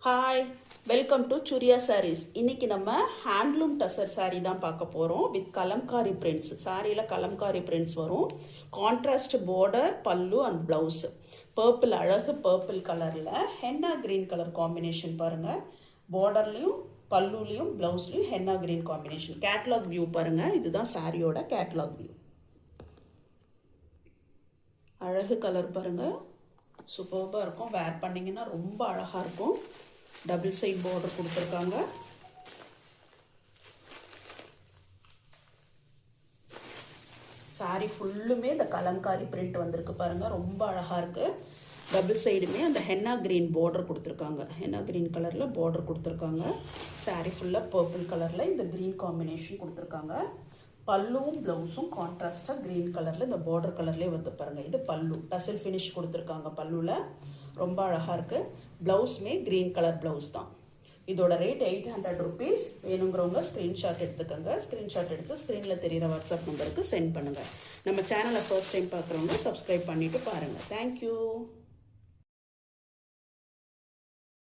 Hi, welcome to Suriya saris. இன்னைக்கு நம்ம handloom tussar sari தான் பார்க்க போகிறோம் வித் கலம்காரி பிரிண்ட்ஸ். சாரியில் கலம்காரி பிரிண்ட்ஸ் வரும். Contrast border, pallu and blouse. Purple, அழகு பர்பிள் கலரில் ஹென்னா கிரீன் கலர் காம்பினேஷன் பாருங்கள். பார்டர்லையும் பல்லுலையும் பிளவுஸ்லையும் henna green combination. Catalogue view பாருங்கள். இதுதான் சாரியோட கேட்லாக் வியூ. அழகு கலர் பாருங்கள், சூப்பராக இருக்கும். வேர் பண்ணிங்கன்னா ரொம்ப அழகாக இருக்கும். டபுள் சைட் பார்டர் கொடுத்துருக்காங்க. சாரி ஃபுல்லுமே இந்த கலம்காரி பிரிண்ட் வந்திருக்கு பாருங்க, ரொம்ப அழகா இருக்கு. டபுள் சைடுமே அந்த ஹென்னா கிரீன் பார்டர் கொடுத்துருக்காங்க. ஹென்னா கிரீன் கலர்ல பார்டர் கொடுத்துருக்காங்க. சாரி ஃபுல்லா பர்பிள் கலர்ல இந்த கிரீன் காம்பினேஷன் கொடுத்துருக்காங்க. பல்லுவும் பிளவுஸும் கான்ட்ராஸ்டா கிரீன் கலர்ல இந்த பார்டர் கலர்லேயே வந்து பாருங்க. இது பல்லு டசல் ஃபினிஷ் கொடுத்துருக்காங்க. பல்லுல ரொம்ப அழகா இருக்கு. பிளவுஸுமே கிரீன் கலர் பிளவுஸ் தான். இதோட ரேட் 800 rupees. வேணுங்கிறவங்க ஸ்க்ரீன்ஷாட் எடுத்துக்கோங்க. ஸ்க்ரீன்ஷாட் எடுத்து ஸ்க்ரீனில் தெரிகிற வாட்ஸ்அப் நம்பருக்கு சென்ட் பண்ணுங்கள். நம்ம சேனலை ஃபர்ஸ்ட் டைம் பார்க்குறவங்க சப்ஸ்கிரைப் பண்ணிவிட்டு பாருங்கள். தேங்க்யூ.